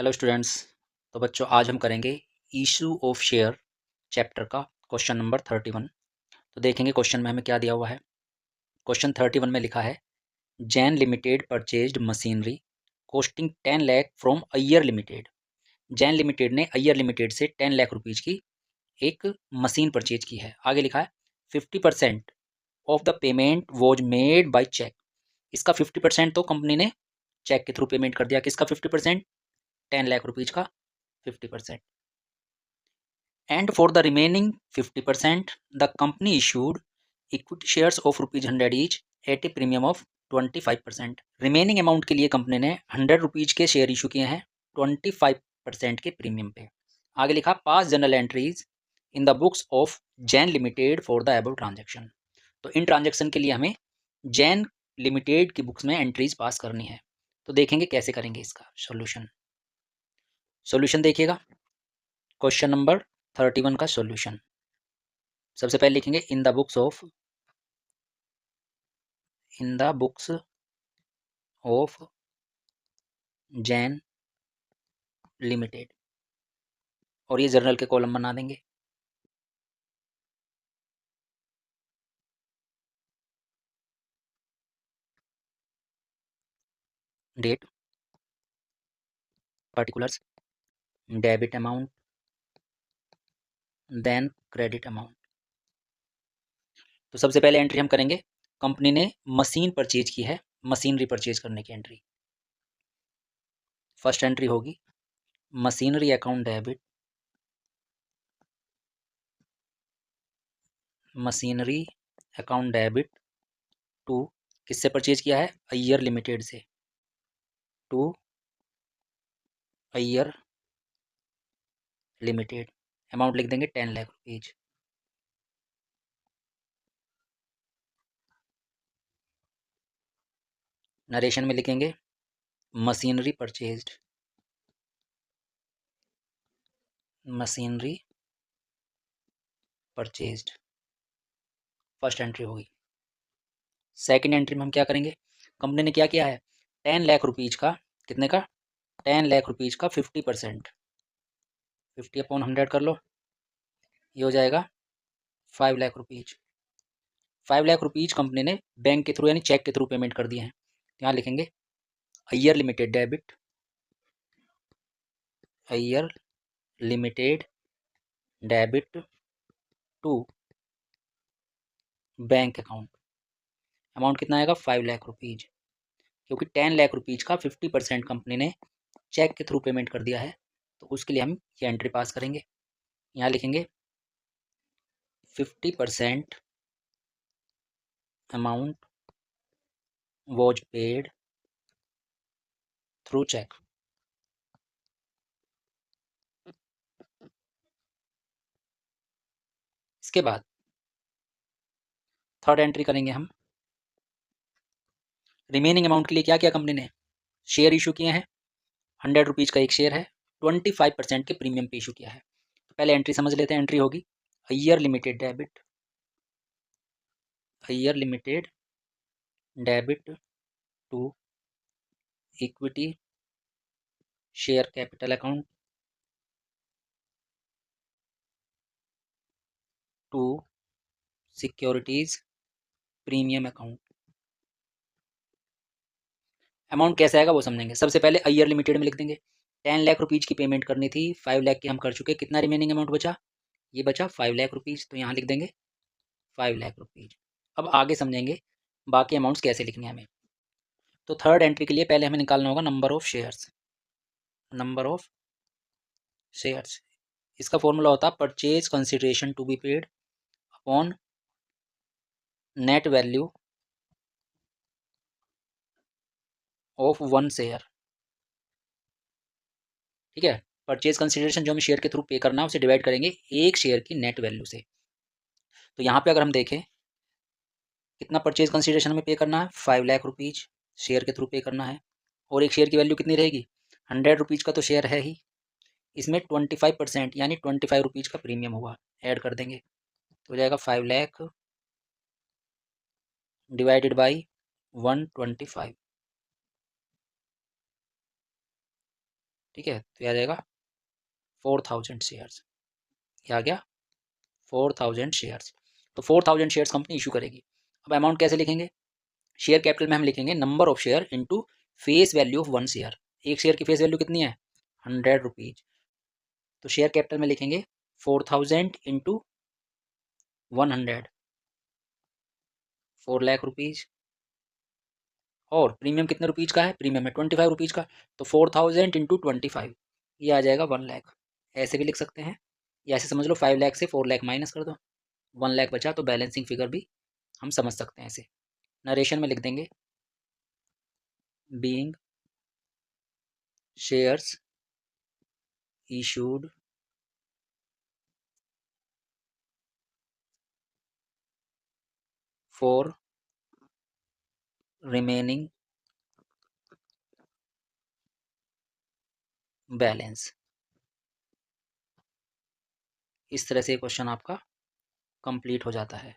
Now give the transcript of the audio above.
Hello students. तो बच्चों आज हम करेंगे इशू ऑफ शेयर चैप्टर का क्वेश्चन नंबर 31। तो देखेंगे क्वेश्चन में हमें क्या दिया हुआ है। क्वेश्चन 31 में लिखा है Jain limited purchased machinery costing 10 lakh from Iyer limited. Jain limited ने अय्यर लिमिटेड से 10 लाख रुपीज की एक मशीन परचेज की है। आगे लिखा है 50% of the payment was made by cheque. इसका 50% तो कंपनी ने चेक के थ्रू पेमेंट कर दिया। किसका 50%? 10 लाख रुपीज का 50%। And for the remaining 50%, the company issued equity shares of ₹100 each at a premium of 25%। Remaining amount के लिए कंपनी ने 100 रुपीज के शेयर इशू किए हैं 25% के प्रीमियम पे। आगे लिखा pass journal entries in the books of Jain Limited for the above transaction. तो इन ट्रांजेक्शन के लिए हमें जैन लिमिटेड की बुक्स में एंट्रीज पास करनी है। तो देखेंगे कैसे करेंगे इसका सॉल्यूशन देखिएगा। क्वेश्चन नंबर 31 का सॉल्यूशन सबसे पहले लिखेंगे in the books of Jain limited और ये जर्नल के कॉलम बना देंगे। Date, particulars, debit amount, then credit amount. तो सबसे पहले एंट्री हम करेंगे कंपनी ने मशीन परचेज की है, मशीनरी परचेज करने की एंट्री। फर्स्ट एंट्री होगी machinery account debit, machinery account debit to किससे परचेज किया है? अय्यर लिमिटेड से। To Iyer limited. अमाउंट लिख देंगे 10 लाख रुपीज। नरेशन में लिखेंगे machinery purchased, machinery purchased. First entry होगी। सेकंड एंट्री में हम क्या करेंगे? कंपनी ने क्या किया है? 10 लाख रुपीज का, कितने का? 10 लाख रुपीज का 50%, 50/100 कर लो, ये हो जाएगा 5 lakh rupees. 5 lakh rupees company ने बैंक के थ्रू यानी चेक के थ्रू पेमेंट कर दिए हैं। यहाँ लिखेंगे Iyer limited debit, Iyer limited debit to bank account. Amount कितना आएगा? 5 लाख रुपीज। क्योंकि 10 लाख रुपीज का 50% कंपनी ने चेक के थ्रू पेमेंट कर दिया है, तो उसके लिए हम ये एंट्री पास करेंगे। यहाँ लिखेंगे 50% amount was paid through cheque. इसके बाद थर्ड एंट्री करेंगे हम। रिमेनिंग अमाउंट के लिए क्या किया कंपनी ने? शेयर इशू किए हैं, 100 रुपीज का एक शेयर है, 25% के प्रीमियम पे इशू किया है। तो पहले एंट्री समझ लेते हैं। एंट्री होगी Iyer limited debit, Iyer limited debit to equity share capital account to securities premium account. Amount कैसे आएगा वो समझेंगे। सबसे पहले अय्यर लिमिटेड में लिख देंगे 10 लाख रुपीज की पेमेंट करनी थी, 5 लाख की हम कर चुके। कितना रिमेनिंग अमाउंट बचा? ये बचा 5 लाख रुपीज। तो यहाँ लिख देंगे 5 लाख रुपीज। अब आगे समझेंगे बाकी अमाउंट्स कैसे लिखने हैं हमें। तो थर्ड एंट्री के लिए पहले हमें निकालना होगा number of shares. Number of shares, इसका फॉर्मूला होता है purchase consideration to be paid upon net value of 1 share. ठीक है, परचेज कंसिडरेशन जो हमें शेयर के थ्रू पे करना है उसे डिवाइड करेंगे एक शेयर की नेट वैल्यू से। तो यहाँ पे अगर हम देखें कितना परचेज कंसिडरेशन में पे करना है? 5 लाख रुपीज शेयर के थ्रू पे करना है। और एक शेयर की वैल्यू कितनी रहेगी? 100 रुपीज का तो शेयर है ही, इसमें 25% यानी 25 रुपीज का प्रीमियम हुआ, ऐड कर देंगे। तो हो जाएगा 5 लाख डिवाइडेड बाई 125। ठीक है, तो ये आ जाएगा 4000 शेयर्स। ये आ गया 4000 शेयर्स। तो 4000 शेयर्स कंपनी इशू करेगी। अब अमाउंट कैसे लिखेंगे? शेयर कैपिटल में हम लिखेंगे number of share into face value of one share. एक शेयर की फेस वैल्यू कितनी है? 100 रुपीज। तो शेयर कैपिटल में लिखेंगे 4000 इंटू 100, 4 लाख रुपीज। और प्रीमियम कितने रुपीज का है? प्रीमियम है 25 रुपीज का। तो 4000 इंटू 25, ये आ जाएगा 1 लाख। ऐसे भी लिख सकते हैं, या ऐसे समझ लो 5 लाख से 4 लाख माइनस कर दो, 1 लाख बचा। तो बैलेंसिंग फिगर भी हम समझ सकते हैं ऐसे। नरेशन में लिख देंगे being shares issued for remaining balance. इस तरह से क्वेश्चन आपका कंप्लीट हो जाता है।